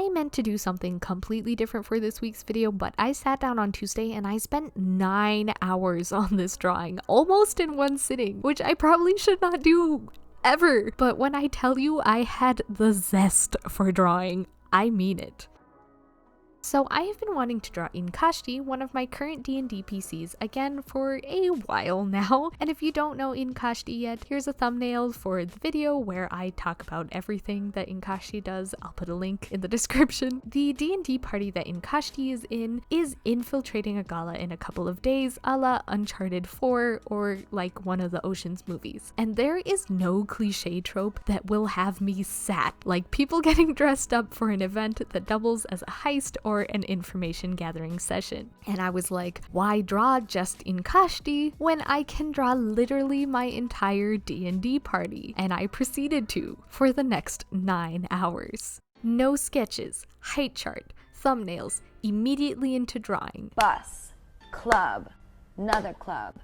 I meant to do something completely different for this week's video, but I sat down on Tuesday and I spent 9 hours on this drawing, almost in one sitting, which I probably should not do ever. But when I tell you I had the zest for drawing, I mean it. So I have been wanting to draw Ankashti, one of my current D&D PCs, again for a while now. And if you don't know Ankashti yet, here's a thumbnail for the video where I talk about everything that Ankashti does. I'll put a link in the description. The D&D party that Ankashti is in is infiltrating a gala in a couple of days, a la Uncharted 4 or like one of the Ocean's movies. And there is no cliche trope that will have me sat, like people getting dressed up for an event that doubles as a heist or an information gathering session. And I was like, why draw just Ankashti when I can draw literally my entire D&D party? And I proceeded to for the next 9 hours. No sketches, height chart, thumbnails, immediately into drawing. Bus, club, another club.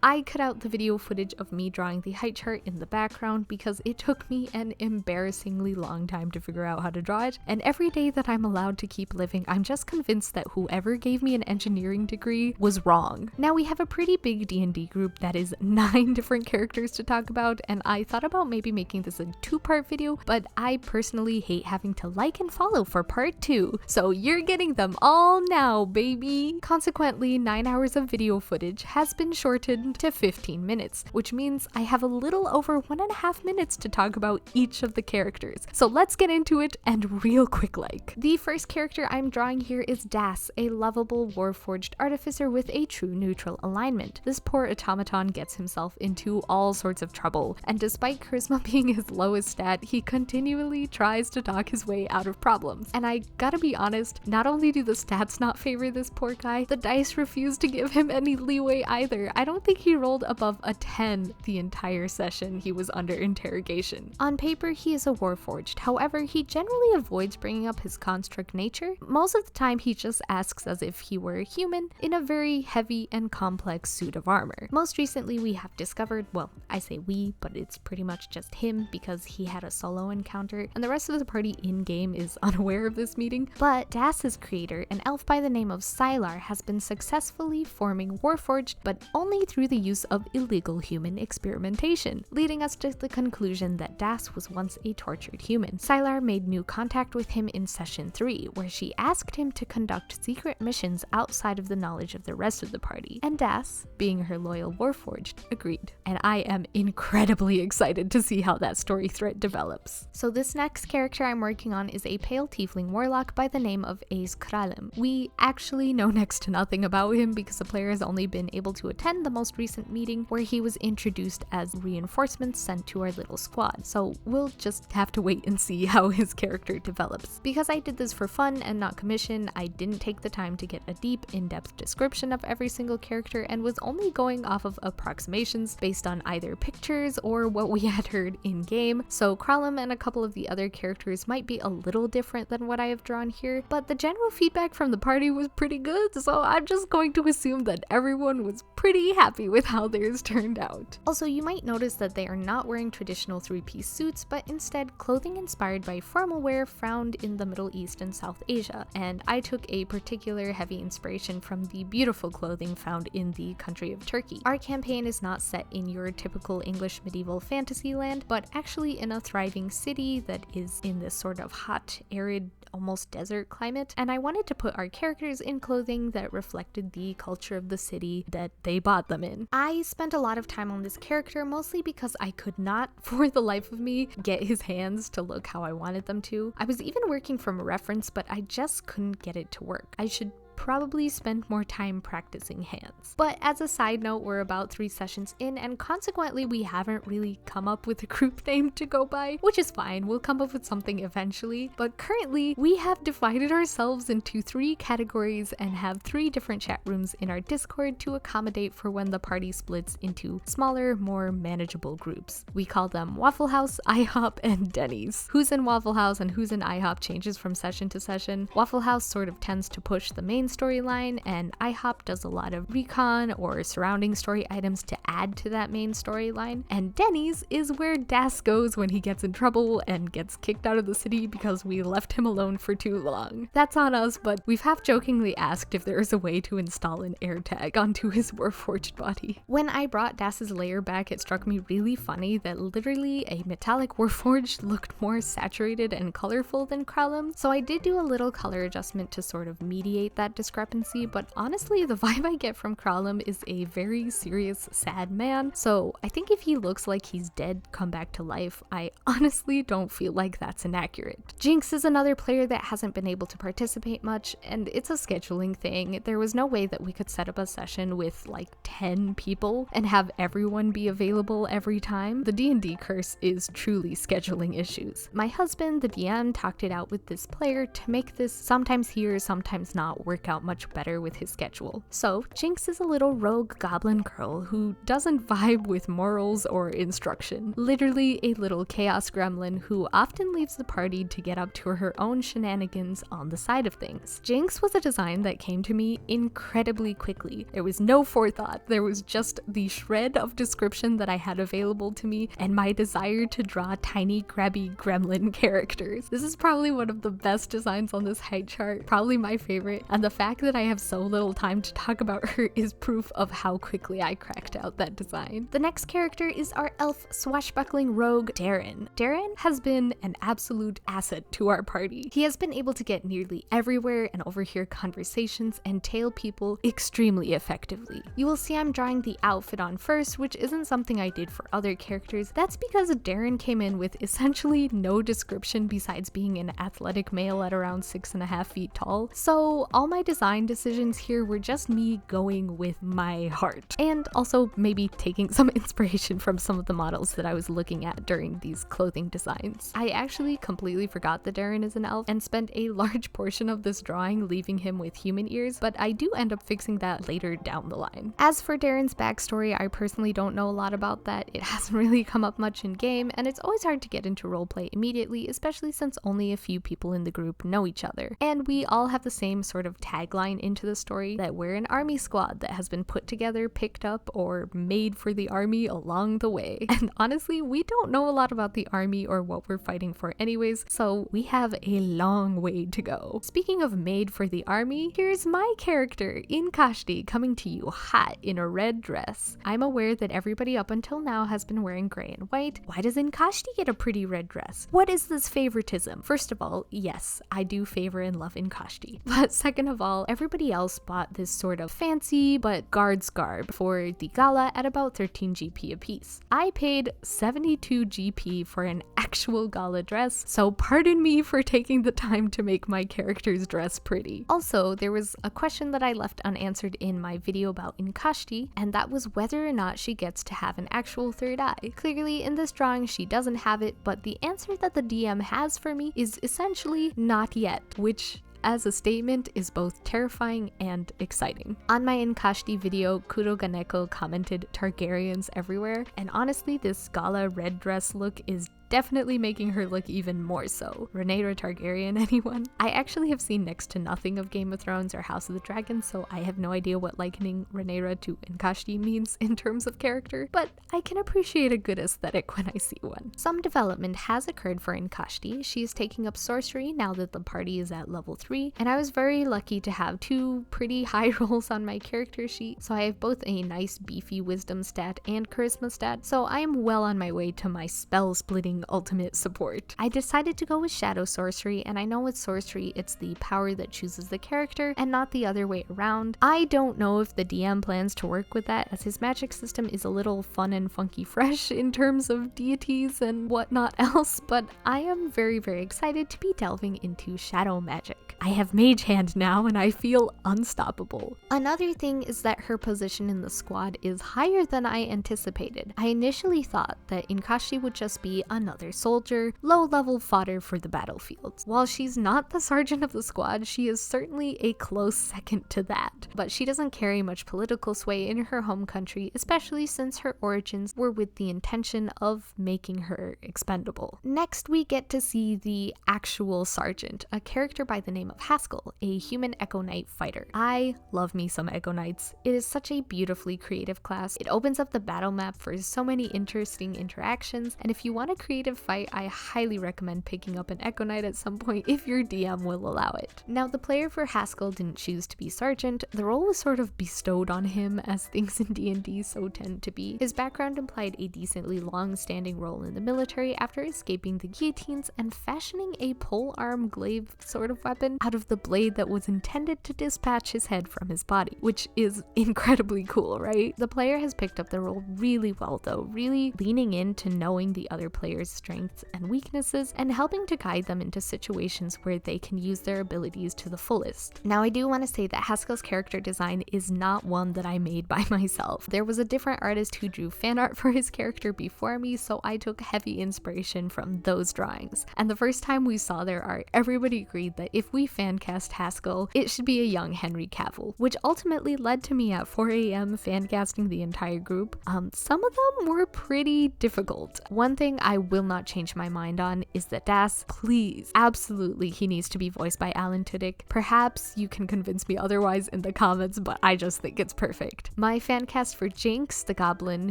I cut out the video footage of me drawing the height chart in the background because it took me an embarrassingly long time to figure out how to draw it, and every day that I'm allowed to keep living, I'm just convinced that whoever gave me an engineering degree was wrong. Now we have a pretty big D&D group that is 9 different characters to talk about, and I thought about maybe making this a 2-part video, but I personally hate having to like and follow for part 2, so you're getting them all now, baby! Consequently, 9 hours of video footage has been shortened to 15 minutes, which means I have a little over 1.5 minutes to talk about each of the characters. So let's get into it, and real quick like. The first character I'm drawing here is Das, a lovable warforged artificer with a true neutral alignment. This poor automaton gets himself into all sorts of trouble, and despite charisma being his lowest stat, he continually tries to talk his way out of problems. And I gotta be honest, not only do the stats not favor this poor guy, the dice refuse to give him any leeway either. I don't think he rolled above a 10 the entire session he was under interrogation. On paper, he is a warforged, however, he generally avoids bringing up his construct nature. Most of the time, he just asks as if he were a human in a very heavy and complex suit of armor. Most recently, we have discovered, well, I say we, but it's pretty much just him because he had a solo encounter, and the rest of the party in-game is unaware of this meeting, but Das's creator, an elf by the name of Sylar, has been successfully forming warforged, but only through the use of illegal human experimentation, leading us to the conclusion that Das was once a tortured human. Sylar made new contact with him in session 3, where she asked him to conduct secret missions outside of the knowledge of the rest of the party, and Das, being her loyal warforged, agreed. And I am incredibly excited to see how that story thread develops. So this next character I'm working on is a pale tiefling warlock by the name of Kralem. We actually know next to nothing about him because the player has only been able to attend the most recent meeting where he was introduced as reinforcements sent to our little squad, so we'll just have to wait and see how his character develops. Because I did this for fun and not commission, I didn't take the time to get a deep, in-depth description of every single character and was only going off of approximations based on either pictures or what we had heard in-game, so Kralem and a couple of the other characters might be a little different than what I have drawn here, but the general feedback from the party was pretty good, so I'm just going to assume that everyone was pretty happy with how theirs turned out. Also, you might notice that they are not wearing traditional 3-piece suits, but instead clothing inspired by formal wear found in the Middle East and South Asia, and I took a particular heavy inspiration from the beautiful clothing found in the country of Turkey. Our campaign is not set in your typical English medieval fantasy land, but actually in a thriving city that is in this sort of hot, arid, almost desert climate, and I wanted to put our characters in clothing that reflected the culture of the city that they bought them in. I spent a lot of time on this character, mostly because I could not, for the life of me, get his hands to look how I wanted them to. I was even working from a reference, but I just couldn't get it to work. I should probably spend more time practicing hands. But as a side note, we're about 3 sessions in, and consequently we haven't really come up with a group name to go by, which is fine, we'll come up with something eventually. But currently, we have divided ourselves into 3 categories and have 3 different chat rooms in our Discord to accommodate for when the party splits into smaller, more manageable groups. We call them Waffle House, IHOP, and Denny's. Who's in Waffle House and who's in IHOP changes from session to session. Waffle House sort of tends to push the main main storyline, and ihop does a lot of recon or surrounding story items to add to that main storyline. And Denny's is where Das goes when he gets in trouble and gets kicked out of the city because we left him alone for too long. That's on us, but we've half-jokingly asked if there is a way to install an air tag onto his warforged body. When I brought Das's lair back, it struck me really funny that literally a metallic warforged looked more saturated and colorful than Kralem, so I did do a little color adjustment to sort of mediate that discrepancy, but honestly the vibe I get from Kralem is a very serious, sad man, so I think if he looks like he's dead come back to life, I honestly don't feel like that's inaccurate. Jinx is another player that hasn't been able to participate much, and it's a scheduling thing. There was no way that we could set up a session with like 10 people and have everyone be available every time. The D&D curse is truly scheduling issues. My husband, the DM, talked it out with this player to make this sometimes here, sometimes not work out much better with his schedule. So Jinx is a little rogue goblin girl who doesn't vibe with morals or instruction. Literally a little chaos gremlin who often leaves the party to get up to her own shenanigans on the side of things. Jinx was a design that came to me incredibly quickly. There was no forethought, there was just the shred of description that I had available to me and my desire to draw tiny grabby gremlin characters. This is probably one of the best designs on this height chart, probably my favorite, and the fact that I have so little time to talk about her is proof of how quickly I cracked out that design. The next character is our elf swashbuckling rogue Darren. Darren has been an absolute asset to our party. He has been able to get nearly everywhere and overhear conversations and tail people extremely effectively. You will see I'm drawing the outfit on first, which isn't something I did for other characters. That's because Darren came in with essentially no description besides being an athletic male at around 6.5 feet tall, so all my design decisions here were just me going with my heart, and also maybe taking some inspiration from some of the models that I was looking at during these clothing designs. I actually completely forgot that Darren is an elf and spent a large portion of this drawing leaving him with human ears, but I do end up fixing that later down the line. As for Darren's backstory, I personally don't know a lot about that. It hasn't really come up much in game, and it's always hard to get into roleplay immediately, especially since only a few people in the group know each other. And we all have the same sort of tagline into the story that we're an army squad that has been put together, picked up, or made for the army along the way. And honestly, we don't know a lot about the army or what we're fighting for anyways, so we have a long way to go. Speaking of made for the army, here's my character, Ankashti, coming to you hot in a red dress. I'm aware that everybody up until now has been wearing gray and white. Why does Ankashti get a pretty red dress? What is this favoritism? First of all, yes, I do favor and love Ankashti. But second of all, everybody else bought this sort of fancy but guards garb for the gala at about 13 GP a piece. I paid 72 GP for an actual gala dress, so pardon me for taking the time to make my character's dress pretty. Also, there was a question that I left unanswered in my video about Ankashti, and that was whether or not she gets to have an actual third eye. Clearly, in this drawing, she doesn't have it, but the answer that the DM has for me is essentially not yet, which as a statement is both terrifying and exciting. On my Ankashti video, Kuroganeko commented Targaryens everywhere, and honestly this gala red dress look is definitely making her look even more so. Rhaenyra Targaryen, anyone? I actually have seen next to nothing of Game of Thrones or House of the Dragon, so I have no idea what likening Rhaenyra to Ankashti means in terms of character, but I can appreciate a good aesthetic when I see one. Some development has occurred for Ankashti. She is taking up sorcery now that the party is at level 3, and I was very lucky to have 2 pretty high rolls on my character sheet, so I have both a nice beefy wisdom stat and charisma stat, so I am well on my way to my spell splitting ultimate support. I decided to go with shadow sorcery, and I know with sorcery it's the power that chooses the character and not the other way around. I don't know if the DM plans to work with that, as his magic system is a little fun and funky fresh in terms of deities and whatnot else, but I am very excited to be delving into shadow magic. I have mage hand now and I feel unstoppable. Another thing is that her position in the squad is higher than I anticipated. I initially thought that Ankashti would just be a another soldier, low-level fodder for the battlefields. While she's not the sergeant of the squad, she is certainly a close second to that, but she doesn't carry much political sway in her home country, especially since her origins were with the intention of making her expendable. Next, we get to see the actual sergeant, a character by the name of Haskell, a human Echo Knight fighter. I love me some Echo Knights. It is such a beautifully creative class. It opens up the battle map for so many interesting interactions, and if you want a creative fight, I highly recommend picking up an Echo Knight at some point if your DM will allow it. Now, the player for Haskell didn't choose to be sergeant. The role was sort of bestowed on him, as things in D&D so tend to be. His background implied a decently long-standing role in the military after escaping the guillotines and fashioning a polearm glaive sort of weapon out of the blade that was intended to dispatch his head from his body, which is incredibly cool, right? The player has picked up the role really well though, really leaning into knowing the other player's strengths and weaknesses and helping to guide them into situations where they can use their abilities to the fullest. Now, I do want to say that Haskell's character design is not one that I made by myself. There was a different artist who drew fan art for his character before me, so I took heavy inspiration from those drawings. And the first time we saw their art, everybody agreed that if we fan cast Haskell, it should be a young Henry Cavill, which ultimately led to me at 4 a.m. fan casting the entire group. Some of them were pretty difficult. One thing I will not change my mind on is that Das, please, absolutely, he needs to be voiced by Alan Tudyk. Perhaps you can convince me otherwise in the comments, but I just think it's perfect. My fan cast for Jinx, the goblin,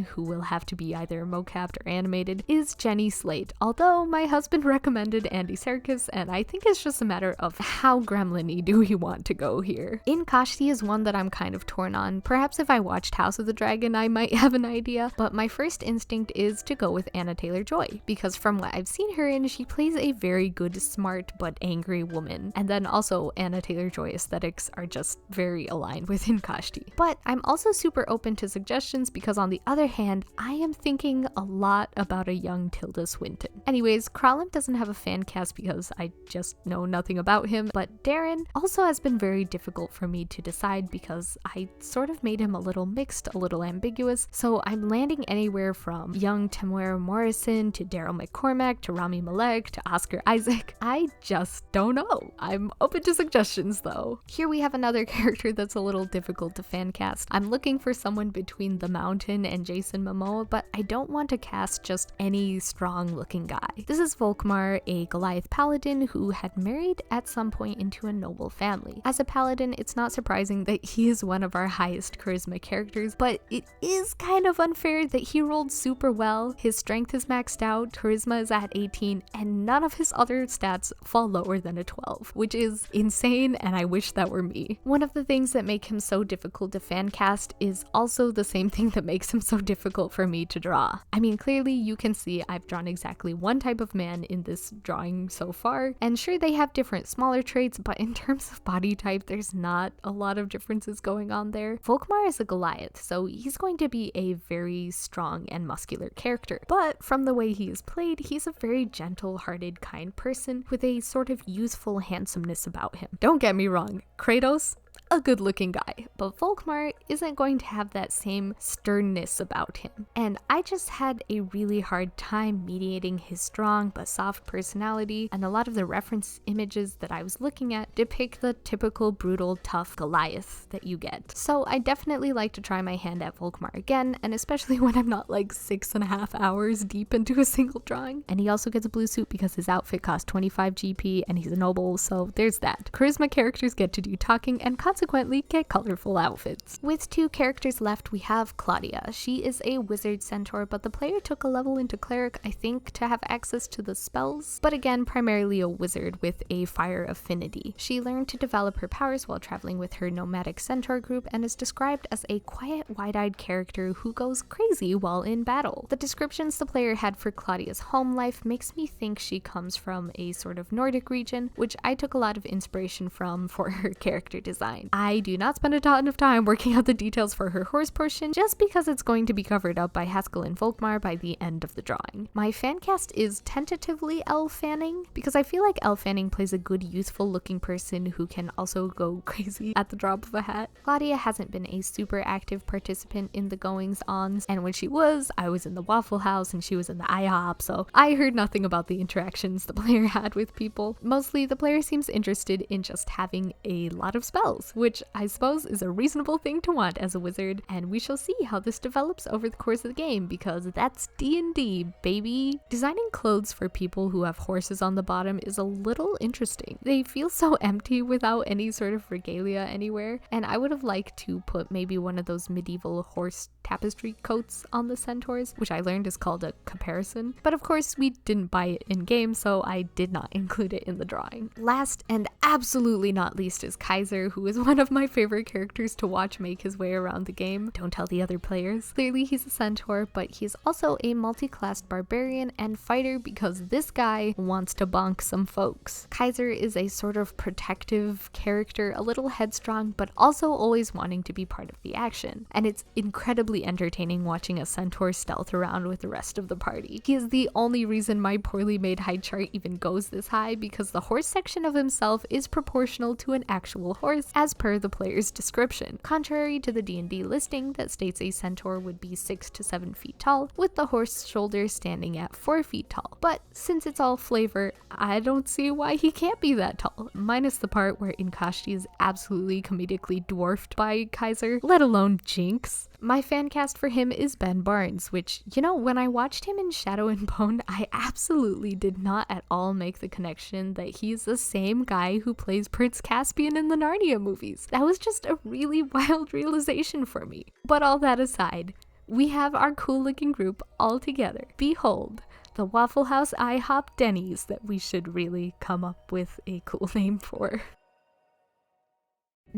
who will have to be either mocapped or animated, is Jenny Slate, although my husband recommended Andy Serkis, and I think it's just a matter of how gremlin-y do we want to go here. Ankashti is one that I'm kind of torn on. Perhaps if I watched House of the Dragon I might have an idea, but my first instinct is to go with Anna Taylor-Joy, because from what I've seen her in, she plays a very good, smart, but angry woman. And then also Anna Taylor-Joy aesthetics are just very aligned with Ankashti. But I'm also super open to suggestions because on the other hand, I am thinking a lot about a young Tilda Swinton. Anyways, Kralem doesn't have a fan cast because I just know nothing about him, but Darren also has been very difficult for me to decide because I sort of made him a little mixed, a little ambiguous, so I'm landing anywhere from young Temuera Morrison to Daryl McCormack to Rami Malek to Oscar Isaac. I just don't know. I'm open to suggestions though. Here we have another character that's a little difficult to fan cast. I'm looking for someone between The Mountain and Jason Momoa, but I don't want to cast just any strong looking guy. This is Volkmar, a Goliath paladin who had married at some point into a noble family. As a paladin, it's not surprising that he is one of our highest charisma characters, but it is kind of unfair that he rolled super well. His strength is maxed out, charisma is at 18, and none of his other stats fall lower than a 12, which is insane, and I wish that were me. One of the things that make him so difficult to fan cast is also the same thing that makes him so difficult for me to draw. I mean, clearly you can see I've drawn exactly one type of man in this drawing so far, and sure, they have different smaller traits, but in terms of body type, there's not a lot of differences going on there. Volkmar is a Goliath, so he's going to be a very strong and muscular character, but from the way he is played, he's a very gentle-hearted, kind person with a sort of youthful handsomeness about him. Don't get me wrong, Kratos, a good-looking guy, but Volkmar isn't going to have that same sternness about him. And I just had a really hard time mediating his strong but soft personality, and a lot of the reference images that I was looking at depict the typical brutal, tough Goliath that you get. So I definitely like to try my hand at Volkmar again, and especially when I'm not like 6.5 hours deep into a single drawing. And he also gets a blue suit because his outfit costs 25 GP and he's a noble, so there's that. Charisma characters get to do talking and consequently get colorful outfits. With 2 characters left, we have Claudia. She is a wizard centaur, but the player took a level into cleric, I think, to have access to the spells, but again, primarily a wizard with a fire affinity. She learned to develop her powers while traveling with her nomadic centaur group and is described as a quiet, wide-eyed character who goes crazy while in battle. The descriptions the player had for Claudia's home life makes me think she comes from a sort of Nordic region, which I took a lot of inspiration from for her character design. design. I do not spend a ton of time working out the details for her horse portion just because it's going to be covered up by Haskell and Volkmar by the end of the drawing. My fan cast is tentatively Elle Fanning because I feel like Elle Fanning plays a good youthful looking person who can also go crazy at the drop of a hat. Claudia hasn't been a super active participant in the goings-ons, and when she was, I was in the Waffle House and she was in the IHOP, so I heard nothing about the interactions the player had with people. Mostly, the player seems interested in just having a lot of spells, which I suppose is a reasonable thing to want as a wizard, and we shall see how this develops over the course of the game because that's D&D, baby. Designing clothes for people who have horses on the bottom is a little interesting. They feel so empty without any sort of regalia anywhere, and I would have liked to put maybe one of those medieval horse tapestry coats on the centaurs, which I learned is called a caparison, but of course we didn't buy it in game, so I did not include it in the drawing. Last and absolutely not least is Kaiser, who is one of my favorite characters to watch make his way around the game. Don't tell the other players. Clearly he's a centaur, but he's also a multi-classed barbarian and fighter because this guy wants to bonk some folks. Kaiser is a sort of protective character, a little headstrong, but also always wanting to be part of the action, and it's incredibly entertaining watching a centaur stealth around with the rest of the party. He is the only reason my poorly made height chart even goes this high because the horse section of himself is proportional to an actual horse as per the player's description, contrary to the D&D listing that states a centaur would be 6 to 7 feet tall with the horse shoulders standing at 4 feet tall. But since it's all flavor, I don't see why he can't be that tall, minus the part where Ankashti is absolutely comedically dwarfed by Kaiser, let alone Jinx. My fan cast for him is Ben Barnes, which, you know, when I watched him in Shadow and Bone, I absolutely did not at all make the connection that he's the same guy who plays Prince Caspian in the Narnia movies. That was just a really wild realization for me. But all that aside, we have our cool looking group all together. Behold, the Waffle House IHOP Denny's that we should really come up with a cool name for.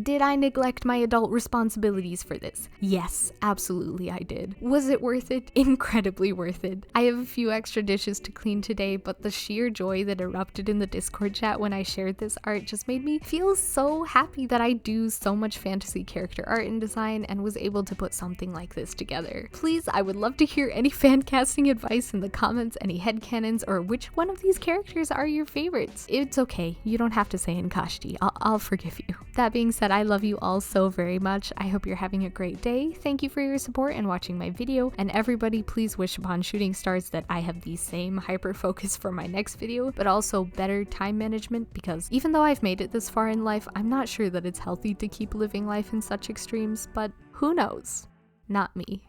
Did I neglect my adult responsibilities for this? Yes, absolutely I did. Was it worth it? Incredibly worth it. I have a few extra dishes to clean today, but the sheer joy that erupted in the Discord chat when I shared this art just made me feel so happy that I do so much fantasy character art and design and was able to put something like this together. Please, I would love to hear any fan casting advice in the comments, any headcanons, or which one of these characters are your favorites. It's okay, you don't have to say Ankashti. I'll forgive you. That being said, I love you all so very much. I hope you're having a great day. Thank you for your support and watching my video, and everybody please wish upon shooting stars that I have the same hyper focus for my next video, but also better time management, because even though I've made it this far in life, I'm not sure that it's healthy to keep living life in such extremes, but who knows? Not me.